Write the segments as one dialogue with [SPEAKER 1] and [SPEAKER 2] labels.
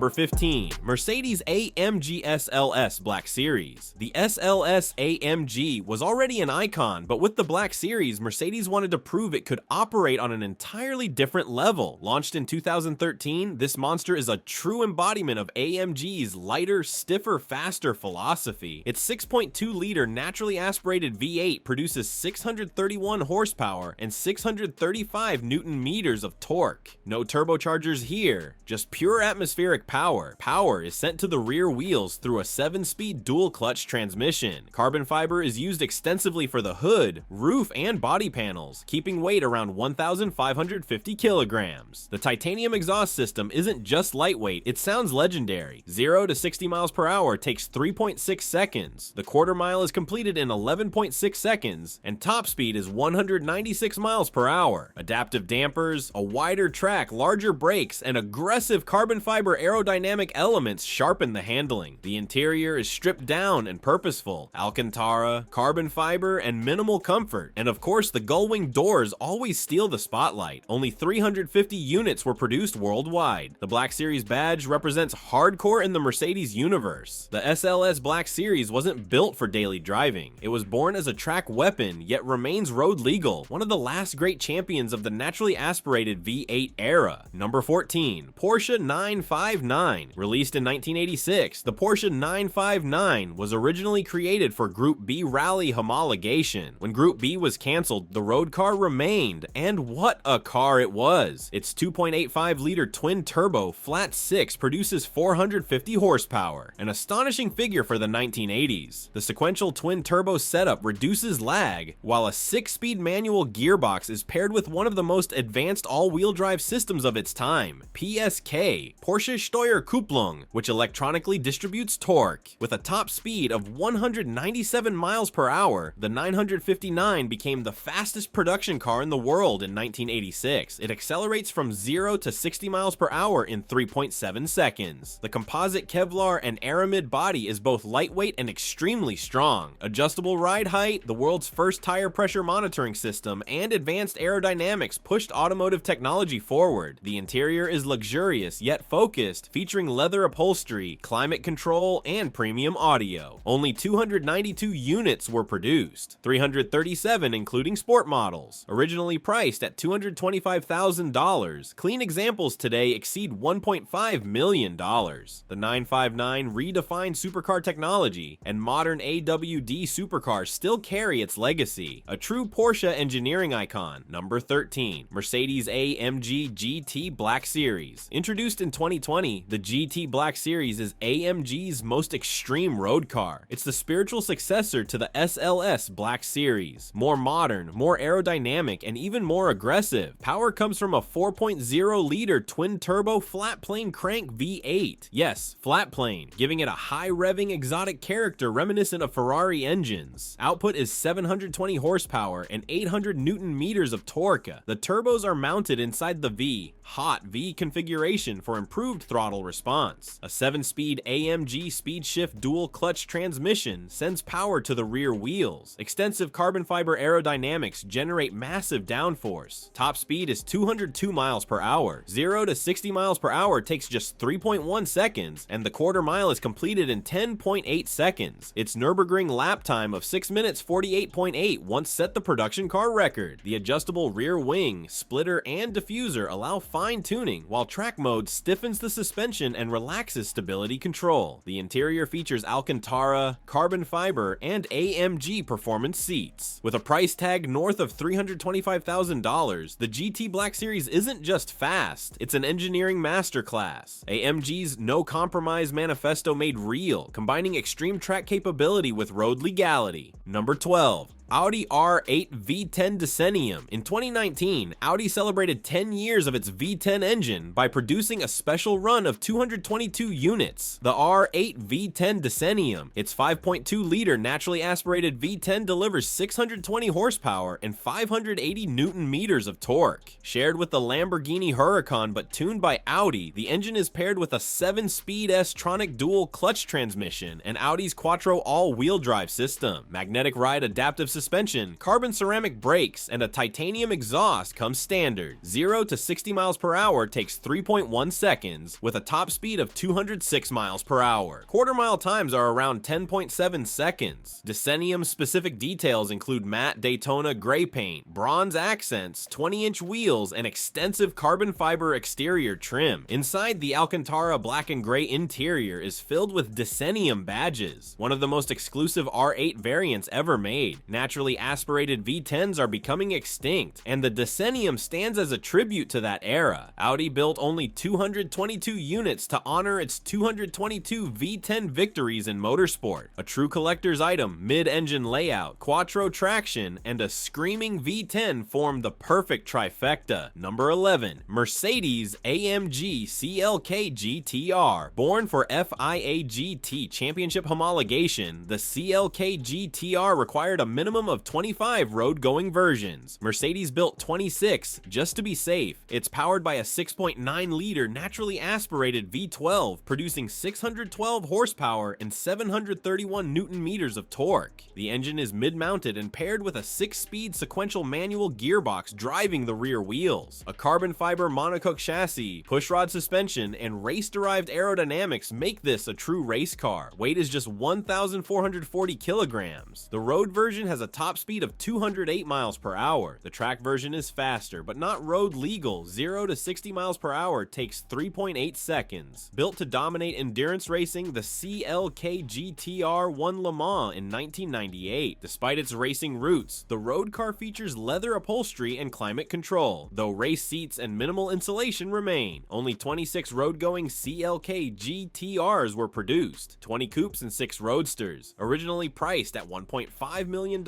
[SPEAKER 1] Number 15. Mercedes-AMG SLS Black Series. The SLS AMG was already an icon, but with the Black Series, Mercedes wanted to prove it could operate on an entirely different level. Launched in 2013, this monster is a true embodiment of AMG's lighter, stiffer, faster philosophy. Its 6.2-liter naturally aspirated V8 produces 631 horsepower and 635 Newton-meters of torque. No turbochargers here, just pure atmospheric power. Power is sent to the rear wheels through a 7-speed dual-clutch transmission. Carbon fiber is used extensively for the hood, roof, and body panels, keeping weight around 1,550 kilograms. The titanium exhaust system isn't just lightweight, it sounds legendary. 0 to 60 miles per hour takes 3.6 seconds. The quarter mile is completed in 11.6 seconds, and top speed is 196 miles per hour. Adaptive dampers, a wider track, larger brakes, and aggressive carbon fiber aerodynamic elements sharpen the handling. The interior is stripped down and purposeful. Alcantara, carbon fiber, and minimal comfort. And of course, the gull-wing doors always steal the spotlight. Only 350 units were produced worldwide. The Black Series badge represents hardcore in the Mercedes universe. The SLS Black Series wasn't built for daily driving. It was born as a track weapon, yet remains road legal. One of the last great champions of the naturally aspirated V8 era. Number 14. Porsche 959. Released in 1986, the Porsche 959 was originally created for Group B rally homologation. When Group B was cancelled, the road car remained, and what a car it was! Its 2.85-liter twin-turbo flat-six produces 450 horsepower, an astonishing figure for the 1980s. The sequential twin-turbo setup reduces lag, while a 6-speed manual gearbox is paired with one of the most advanced all-wheel drive systems of its time, PSK, Porsche Steuerkupplung, which electronically distributes torque. With a top speed of 197 miles per hour, the 959 became the fastest production car in the world in 1986. It accelerates from 0 to 60 miles per hour in 3.7 seconds. The composite Kevlar and aramid body is both lightweight and extremely strong. Adjustable ride height, the world's first tire pressure monitoring system, and advanced aerodynamics pushed automotive technology forward. The interior is luxurious yet focused, featuring leather upholstery, climate control, and premium audio. Only 292 units were produced, 337 including sport models. Originally priced at $225,000, clean examples today exceed $1.5 million. The 959 redefined supercar technology, and modern AWD supercars still carry its legacy. A true Porsche engineering icon. Number 13. Mercedes-AMG GT Black Series. Introduced in 2020, the GT Black Series is AMG's most extreme road car. It's the spiritual successor to the SLS Black Series. More modern, more aerodynamic, and even more aggressive. Power comes from a 4.0-liter twin-turbo flat-plane crank V8. Yes, flat-plane, giving it a high-revving exotic character reminiscent of Ferrari engines. Output is 720 horsepower and 800 Newton-meters of torque. The turbos are mounted inside the hot V configuration for improved throttle response. A 7-speed AMG speed shift dual clutch transmission sends power to the rear wheels. Extensive carbon fiber aerodynamics generate massive downforce. Top speed is 202 miles per hour. 0 to 60 miles per hour takes just 3.1 seconds, and the quarter mile is completed in 10.8 seconds. Its Nürburgring lap time of 6 minutes 48.8 once set the production car record. The adjustable rear wing, splitter, and diffuser allow fine-tuning, while track mode stiffens the suspension and relaxes stability control. The interior features Alcantara, carbon fiber, and AMG performance seats. With a price tag north of $325,000, the GT Black Series isn't just fast, it's an engineering masterclass. AMG's no-compromise manifesto made real, combining extreme track capability with road legality. Number 12. Audi R8 V10 Decennium. In 2019, Audi celebrated 10 years of its V10 engine by producing a special run of 222 units. The R8 V10 Decennium, its 5.2-liter naturally aspirated V10 delivers 620 horsepower and 580 Newton-meters of torque. Shared with the Lamborghini Huracan but tuned by Audi, the engine is paired with a 7-speed S-tronic dual clutch transmission and Audi's Quattro all-wheel drive system. Magnetic ride adaptive suspension, carbon ceramic brakes, and a titanium exhaust come standard. 0 to 60 miles per hour takes 3.1 seconds, with a top speed of 206 miles per hour. Quarter-mile times are around 10.7 seconds. Decennium-specific details include matte Daytona gray paint, bronze accents, 20-inch wheels, and extensive carbon fiber exterior trim. Inside, the Alcantara black and gray interior is filled with Decennium badges, one of the most exclusive R8 variants ever made. Naturally aspirated V10s are becoming extinct, and the Decennium stands as a tribute to that era. Audi built only 222 units to honor its 222 V10 victories in motorsport. A true collector's item, mid-engine layout, quattro traction, and a screaming V10 form the perfect trifecta. Number 11, Mercedes-AMG CLK GTR. Born for FIA GT championship homologation, the CLK GTR required a minimum of 25 road-going versions. Mercedes built 26 just to be safe. It's powered by a 6.9-liter naturally aspirated V12, producing 612 horsepower and 731 Newton-meters of torque. The engine is mid-mounted and paired with a 6-speed sequential manual gearbox driving the rear wheels. A carbon fiber monocoque chassis, pushrod suspension, and race-derived aerodynamics make this a true race car. Weight is just 1,440 kilograms. The road version has a top speed of 208 miles per hour. The track version is faster, but not road legal. 0 to 60 miles per hour takes 3.8 seconds. Built to dominate endurance racing, the CLK GTR won Le Mans in 1998. Despite its racing roots, the road car features leather upholstery and climate control, though race seats and minimal insulation remain. Only 26 road-going CLK GTRs were produced, 20 coupes and 6 roadsters. Originally priced at $1.5 million,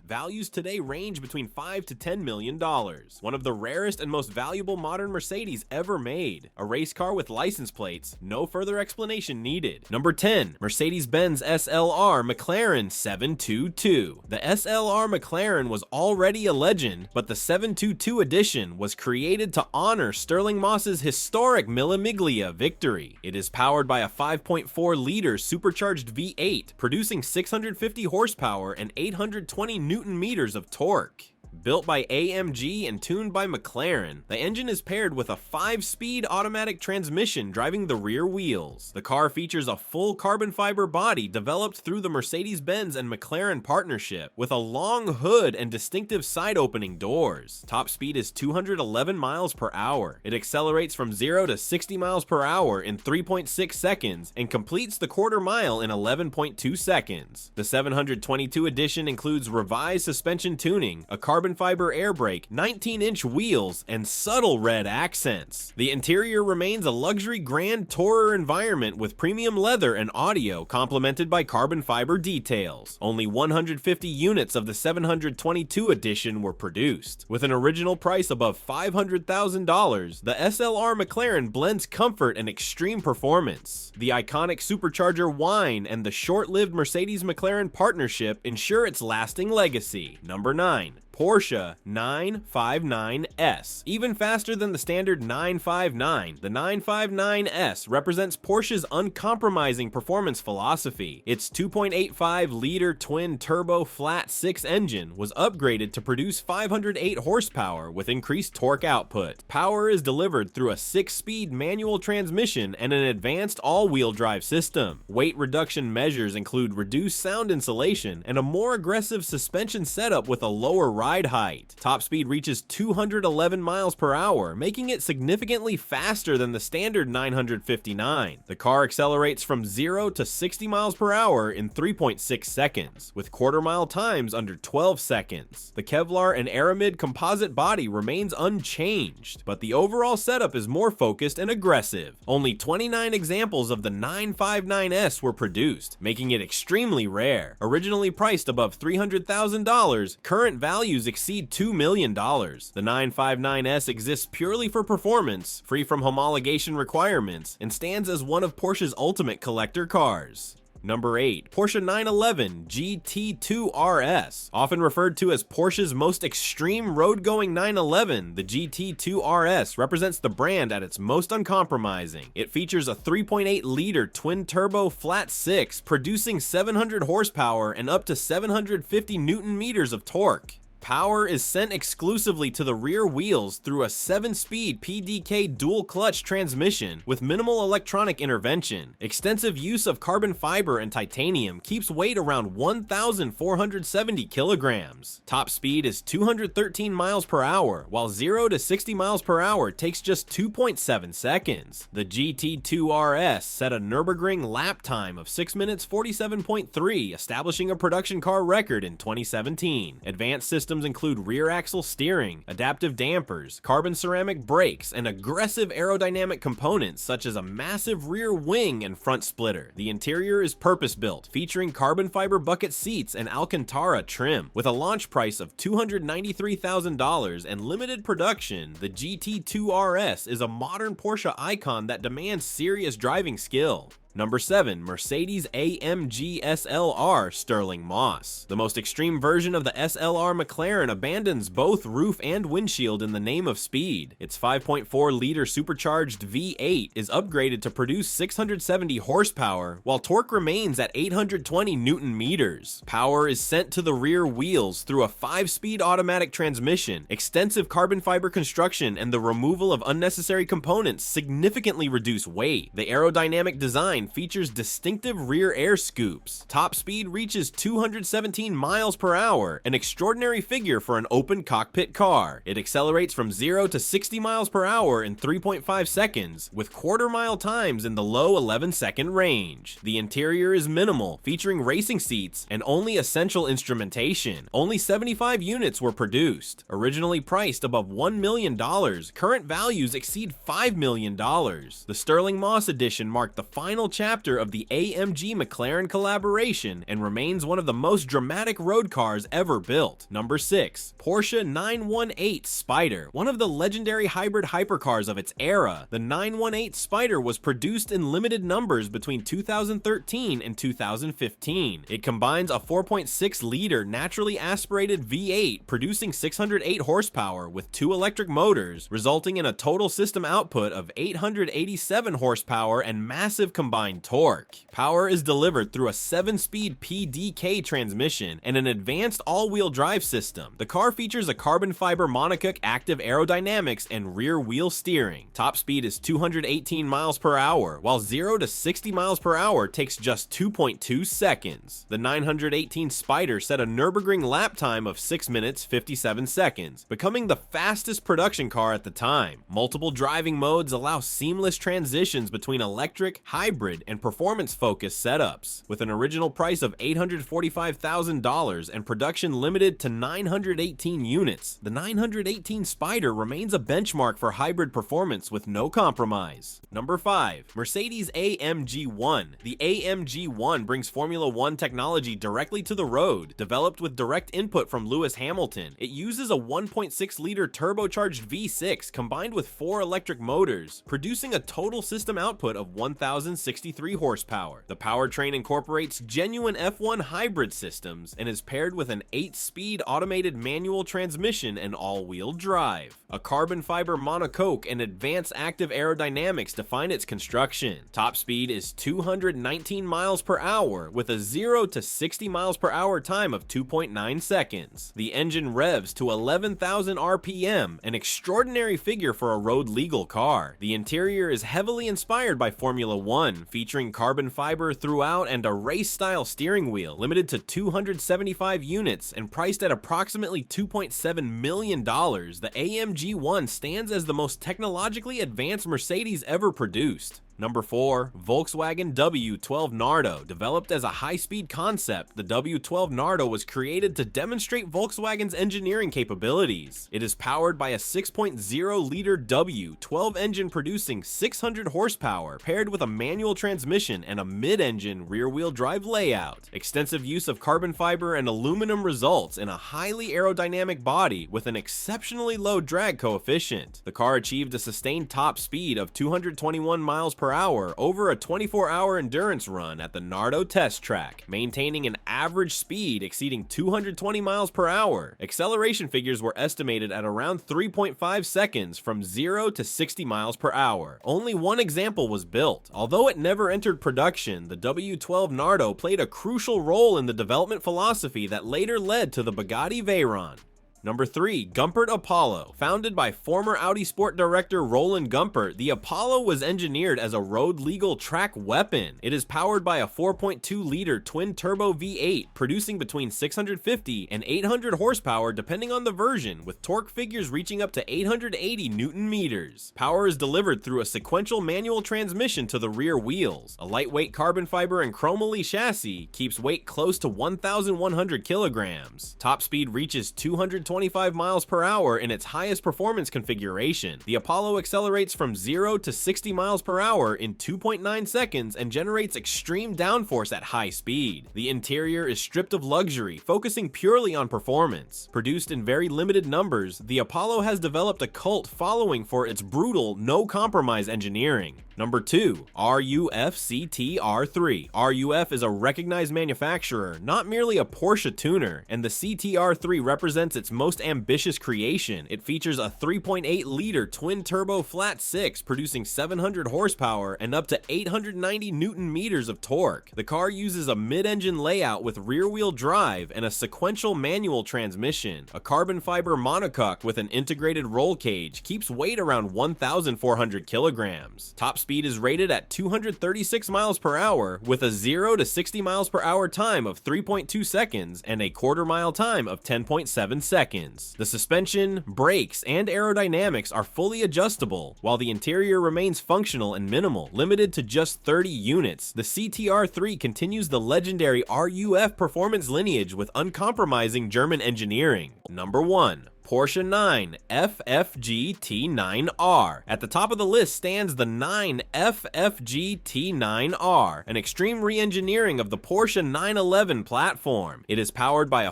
[SPEAKER 1] values today range between $5 to $10 million. One of the rarest and most valuable modern Mercedes ever made. A race car with license plates, no further explanation needed. Number 10, Mercedes-Benz SLR McLaren 722. The SLR McLaren was already a legend, but the 722 edition was created to honor Stirling Moss's historic Mille Miglia victory. It is powered by a 5.4-liter supercharged V8, producing 650 horsepower and 820 Newton-meters of torque. Built by AMG and tuned by McLaren, the engine is paired with a 5-speed automatic transmission driving the rear wheels. The car features a full carbon fiber body developed through the Mercedes-Benz and McLaren partnership, with a long hood and distinctive side-opening doors. Top speed is 211 miles per hour. It accelerates from 0 to 60 miles per hour in 3.6 seconds and completes the quarter mile in 11.2 seconds. The 722 edition includes revised suspension tuning, a carbon fiber air brake, 19-inch wheels, and subtle red accents. The interior remains a luxury grand tourer environment with premium leather and audio complemented by carbon fiber details. Only 150 units of the 722 edition were produced. With an original price above $500,000, the SLR McLaren blends comfort and extreme performance. The iconic supercharger whine and the short-lived Mercedes-McLaren partnership ensure its lasting legacy. Number 9. Porsche 959S. Even faster than the standard 959, the 959S represents Porsche's uncompromising performance philosophy. Its 2.85-liter twin-turbo flat-6 engine was upgraded to produce 508 horsepower with increased torque output. Power is delivered through a 6-speed manual transmission and an advanced all-wheel drive system. Weight reduction measures include reduced sound insulation and a more aggressive suspension setup with a lower ride height. Top speed reaches 211 miles per hour, making it significantly faster than the standard 959. The car accelerates from 0 to 60 miles per hour in 3.6 seconds, with quarter-mile times under 12 seconds. The Kevlar and Aramid composite body remains unchanged, but the overall setup is more focused and aggressive. Only 29 examples of the 959S were produced, making it extremely rare. Originally priced above $300,000, current values exceed $2 million. The 959S exists purely for performance, free from homologation requirements, and stands as one of Porsche's ultimate collector cars. Number 8. Porsche 911 GT2 RS. Often referred to as Porsche's most extreme road-going 911, the GT2 RS represents the brand at its most uncompromising. It features a 3.8-liter twin-turbo flat-six, producing 700 horsepower and up to 750 Newton-meters of torque. Power is sent exclusively to the rear wheels through a 7-speed PDK dual-clutch transmission with minimal electronic intervention. Extensive use of carbon fiber and titanium keeps weight around 1,470 kilograms. Top speed is 213 miles per hour, while 0 to 60 miles per hour takes just 2.7 seconds. The GT2 RS set a Nürburgring lap time of 6 minutes 47.3, establishing a production car record in 2017. Advanced systems include rear axle steering, adaptive dampers, carbon ceramic brakes, and aggressive aerodynamic components such as a massive rear wing and front splitter. The interior is purpose-built, featuring carbon fiber bucket seats and Alcantara trim. With a launch price of $293,000 and limited production, the GT2 RS is a modern Porsche icon that demands serious driving skill. Number 7. Mercedes-AMG SLR Stirling Moss. The most extreme version of the SLR McLaren abandons both roof and windshield in the name of speed. Its 5.4-liter supercharged V8 is upgraded to produce 670 horsepower, while torque remains at 820 Newton-meters. Power is sent to the rear wheels through a 5-speed automatic transmission. Extensive carbon fiber construction and the removal of unnecessary components significantly reduce weight. The aerodynamic design features distinctive rear air scoops. Top speed reaches 217 miles per hour, an extraordinary figure for an open cockpit car. It accelerates from 0 to 60 miles per hour in 3.5 seconds, with quarter-mile times in the low 11-second range. The interior is minimal, featuring racing seats and only essential instrumentation. Only 75 units were produced. Originally priced above $1 million, current values exceed $5 million. The Stirling Moss edition marked the final chapter of the AMG McLaren collaboration and remains one of the most dramatic road cars ever built. Number 6. Porsche 918 Spyder. One of the legendary hybrid hypercars of its era, the 918 Spyder was produced in limited numbers between 2013 and 2015. It combines a 4.6-liter naturally aspirated V8 producing 608 horsepower with 2 electric motors, resulting in a total system output of 887 horsepower and massive combined torque. Power is delivered through a 7-speed PDK transmission and an advanced all-wheel drive system. The car features a carbon fiber monocoque active aerodynamics and rear wheel steering. Top speed is 218 miles per hour, while 0 to 60 miles per hour takes just 2.2 seconds. The 918 Spyder set a Nürburgring lap time of 6 minutes 57 seconds, becoming the fastest production car at the time. Multiple driving modes allow seamless transitions between electric, hybrid, and performance-focused setups. With an original price of $845,000 and production limited to 918 units, the 918 Spyder remains a benchmark for hybrid performance with no compromise. Number 5. Mercedes-AMG One. The AMG One brings Formula One technology directly to the road. Developed with direct input from Lewis Hamilton, it uses a 1.6-liter turbocharged V6 combined with 4 electric motors, producing a total system output of 1,063 horsepower. The powertrain incorporates genuine F1 hybrid systems and is paired with an 8-speed automated manual transmission and all-wheel drive. A carbon fiber monocoque and advanced active aerodynamics define its construction. Top speed is 219 miles per hour with a 0 to 60 miles per hour time of 2.9 seconds. The engine revs to 11,000 RPM, an extraordinary figure for a road-legal car. The interior is heavily inspired by Formula One, featuring carbon fiber throughout and a race-style steering wheel, limited to 275 units and priced at approximately $2.7 million. The AMG One stands as the most technologically advanced Mercedes ever produced. Number 4. Volkswagen W12 Nardo. Developed as a high-speed concept, the W12 Nardo was created to demonstrate Volkswagen's engineering capabilities. It is powered by a 6.0-liter W12 engine producing 600 horsepower, paired with a manual transmission and a mid-engine rear-wheel drive layout. Extensive use of carbon fiber and aluminum results in a highly aerodynamic body with an exceptionally low drag coefficient. The car achieved a sustained top speed of 221 miles per per hour over a 24-hour endurance run at the Nardo test track, maintaining an average speed exceeding 220 miles per hour. Acceleration figures were estimated at around 3.5 seconds from 0 to 60 miles per hour. Only one example was built. Although it never entered production, the W12 Nardo played a crucial role in the development philosophy that later led to the Bugatti Veyron. Number 3. Gumpert Apollo. Founded by former Audi Sport director Roland Gumpert, the Apollo was engineered as a road-legal track weapon. It is powered by a 4.2-liter twin-turbo V8, producing between 650 and 800 horsepower depending on the version, with torque figures reaching up to 880 Newton-meters. Power is delivered through a sequential manual transmission to the rear wheels. A lightweight carbon fiber and chromoly chassis keeps weight close to 1,100 kilograms. Top speed reaches 225 miles per hour in its highest performance configuration. The Apollo accelerates from 0 to 60 miles per hour in 2.9 seconds and generates extreme downforce at high speed. The interior is stripped of luxury, focusing purely on performance. Produced in very limited numbers, the Apollo has developed a cult following for its brutal, no-compromise engineering. Number 2. RUF CTR3. RUF is a recognized manufacturer, not merely a Porsche tuner, and the CTR3 represents its most ambitious creation. It features a 3.8-liter twin-turbo flat-6 producing 700 horsepower and up to 890 Newton-meters of torque. The car uses a mid-engine layout with rear-wheel drive and a sequential manual transmission. A carbon fiber monocoque with an integrated roll cage keeps weight around 1,400 kilograms. Top speed is rated at 236 miles per hour with a 0 to 60 miles per hour time of 3.2 seconds and a quarter-mile time of 10.7 seconds. The suspension, brakes, and aerodynamics are fully adjustable, while the interior remains functional and minimal, limited to just 30 units. The CTR3 continues the legendary RUF performance lineage with uncompromising German engineering. Number 1. Porsche 9 FFG T9R. At the top of the list stands the 9 FFG T9R, an extreme re-engineering of the Porsche 911 platform. It is powered by a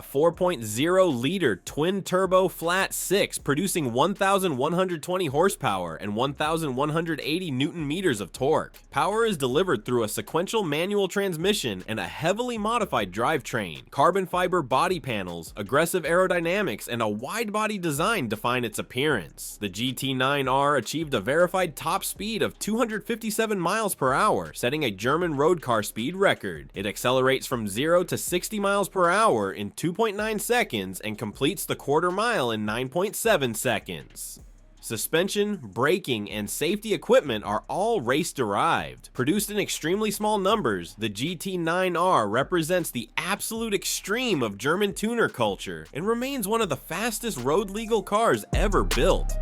[SPEAKER 1] 4.0-liter twin-turbo flat-6, producing 1,120 horsepower and 1,180 Newton-meters of torque. Power is delivered through a sequential manual transmission and a heavily modified drivetrain. Carbon fiber body panels, aggressive aerodynamics, and a wide-body design define its appearance. The GT9R achieved a verified top speed of 257 miles per hour, setting a German road car speed record. It accelerates from 0 to 60 miles per hour in 2.9 seconds and completes the quarter mile in 9.7 seconds. Suspension, braking, and safety equipment are all race-derived. Produced in extremely small numbers, the GT9R represents the absolute extreme of German tuner culture and remains one of the fastest road-legal cars ever built.